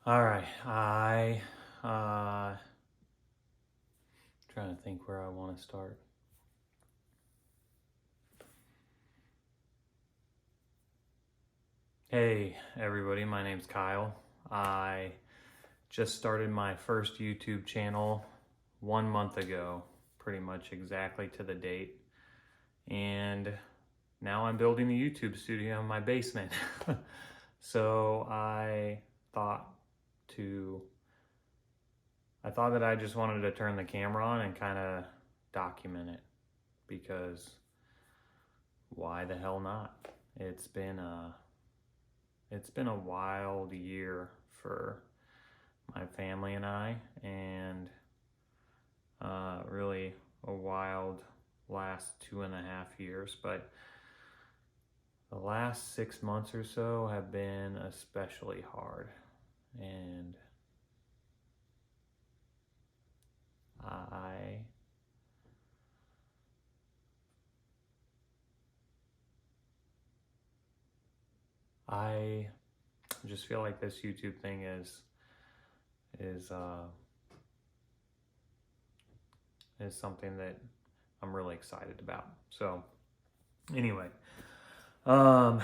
All right, trying to think where I want to start. Hey everybody, my name's Kyle. I just started my first YouTube channel 1 month ago, pretty much exactly to the date. And now I'm building a YouTube studio in my basement. So I thought that I just wanted to turn the camera on and kind of document it, because why the hell not? It's been a wild year for my family and I, and really a wild last 2.5 years, but the last 6 months or so have been especially hard. And I just feel like this YouTube thing is something that I'm really excited about. So anyway, yeah,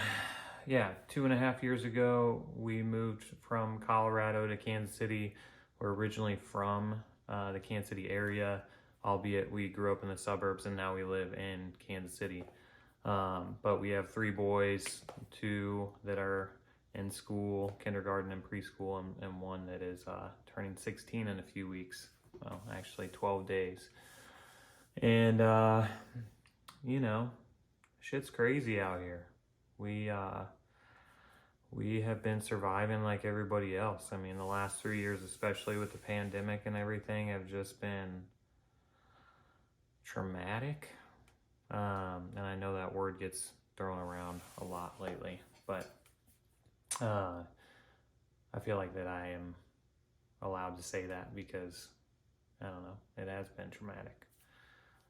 2.5 years ago, we moved from Colorado to Kansas City. We're originally from the Kansas City area, albeit we grew up in the suburbs and now we live in Kansas City. But we have 3 boys, 2 that are in school, kindergarten and preschool, and 1 that is turning 16 in a few weeks. Well, actually 12 days. And, you know, shit's crazy out here. We have been surviving like everybody else. I mean, the last 3 years, especially with the pandemic and everything, have just been traumatic. And I know that word gets thrown around a lot lately, but I feel like that I am allowed to say that because, I don't know, it has been traumatic.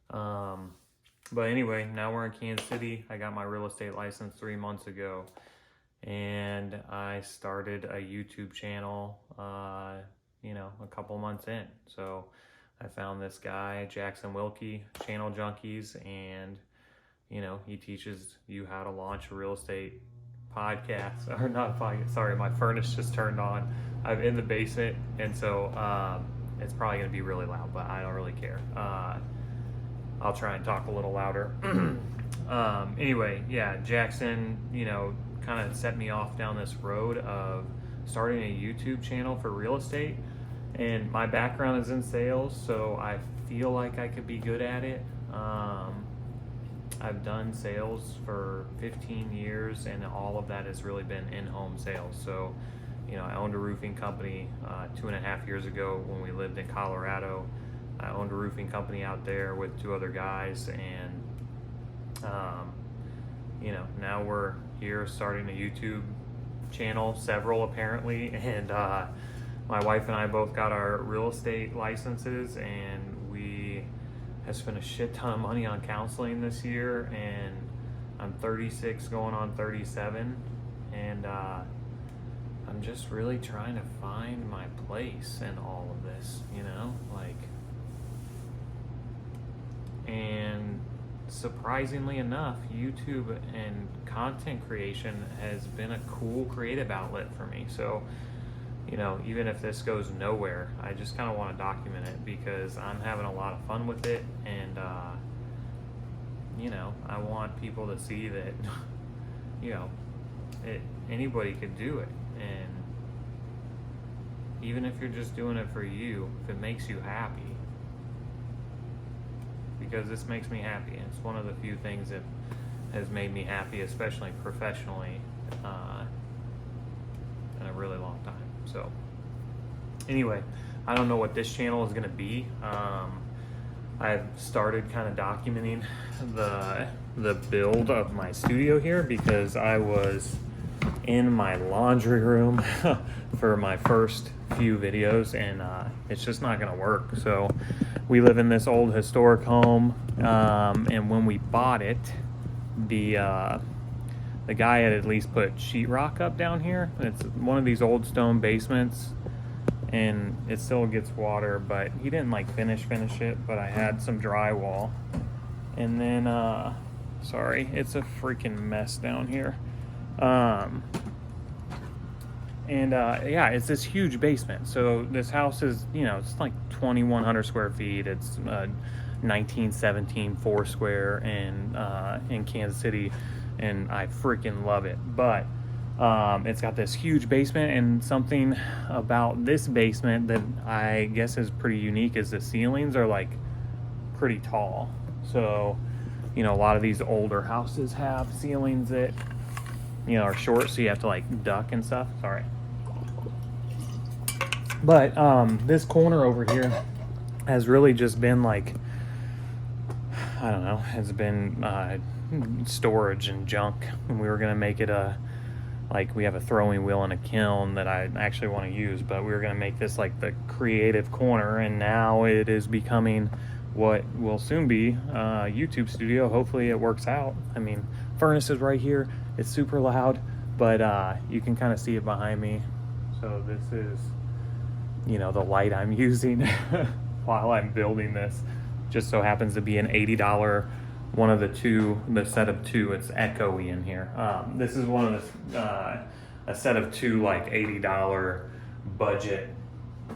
But anyway, now we're in Kansas City. I got my real estate license 3 months ago, and I started a YouTube channel, you know, a couple months in. So I found this guy, Jackson Wilkie, Channel Junkies, and, you know, he teaches you how to launch a real estate podcast, or not podcast, sorry, my furnace just turned on. I'm in the basement, and so it's probably gonna be really loud, but I don't really care. I'll try and talk a little louder. Anyway, yeah, Jackson, you know, kind of set me off down this road of starting a YouTube channel for real estate. And my background is in sales, so I feel like I could be good at it. I've done sales for 15 years, and all of that has really been in-home sales. So, you know, I owned a roofing company 2.5 years ago when we lived in Colorado. I owned a roofing company out there with 2 other guys, and you know, now we're here starting a YouTube channel, several apparently, and my wife and I both got our real estate licenses, and we have spent a shit ton of money on counseling this year, and I'm 36 going on 37, and I'm just really trying to find my place in all of this, you know, like. And surprisingly enough, YouTube and content creation has been a cool creative outlet for me. So, you know, even if this goes nowhere, I just kind of want to document it because I'm having a lot of fun with it. And, you know, I want people to see that, you know, anybody could do it. And even if you're just doing it for you, if it makes you happy, because this makes me happy. It's one of the few things that has made me happy, especially professionally, in a really long time. So anyway, I don't know what this channel is going to be. I've started kind of documenting the build of my studio here because I was in my laundry room for my first few videos, and it's just not gonna work. So we live in this old historic home, and when we bought it, the guy had at least put sheetrock up down here. It's one of these old stone basements, and it still gets water, but he didn't like finish it, but I had some drywall. And then sorry, it's a freaking mess down here. Yeah, it's this huge basement. So this house is, you know, it's like 2,100 square feet. It's 1917 Foursquare in Kansas City, and I freaking love it. But it's got this huge basement, and something about this basement that I guess is pretty unique is the ceilings are like pretty tall. So, you know, a lot of these older houses have ceilings that, you know, are short, so you have to like duck and stuff. Sorry. But this corner over here has really just been like, I don't know, it's been storage and junk. And we were gonna make it like we have a throwing wheel and a kiln that I actually want to use, but we were gonna make this like the creative corner, and now it is becoming what will soon be a YouTube studio. Hopefully it works out. I mean, furnace is right here. It's super loud, but you can kind of see it behind me. So this is, you know, the light I'm using while I'm building this. Just so happens to be an $80 one of the set of two. It's echoey in here. This is one of the a set of two like $80 budget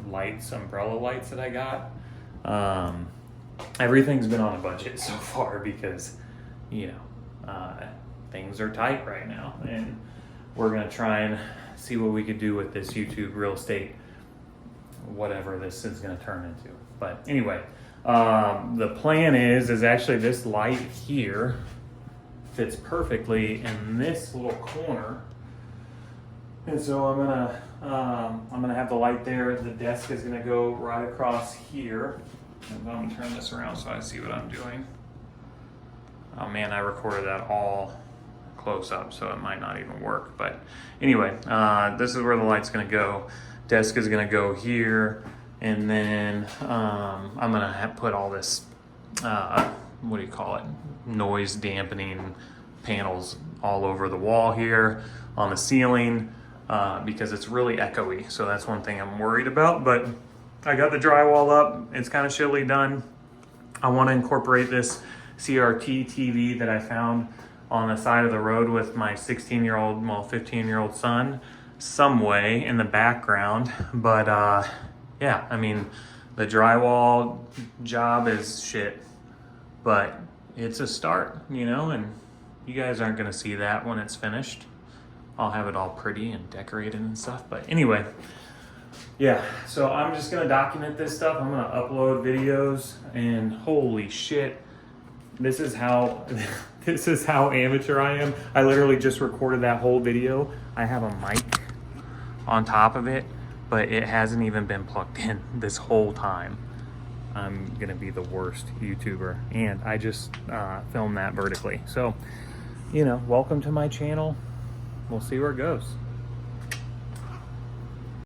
lights, umbrella lights that I got. Everything's been on a budget so far because, you know, things are tight right now, and we're gonna try and see what we could do with this YouTube real estate, whatever this is gonna turn into. But anyway, the plan is actually this light here fits perfectly in this little corner, and so I'm gonna have the light there. The desk is gonna go right across here. I'm gonna turn this around so I see what I'm doing. Oh man, I recorded that all close up, so it might not even work. But anyway, this is where the light's gonna go. Desk is gonna go here, and then I'm gonna put all this, what do you call it? Noise dampening panels all over the wall here, on the ceiling, because it's really echoey. So that's one thing I'm worried about, but I got the drywall up. It's kind of shittily done. I want to incorporate this CRT TV that I found on the side of the road with my 16-year-old, well, 15-year-old son some way in the background. But yeah, I mean, the drywall job is shit, but it's a start, you know, and you guys aren't gonna see that when it's finished. I'll have it all pretty and decorated and stuff. But anyway, yeah, so I'm just gonna document this stuff. I'm gonna upload videos, and holy shit, this is how this is how amateur I am. I literally just recorded that whole video. I have a mic on top of it, but it hasn't even been plugged in this whole time. I'm gonna be the worst YouTuber, and I just filmed that vertically. So, you know, welcome to my channel. We'll see where it goes.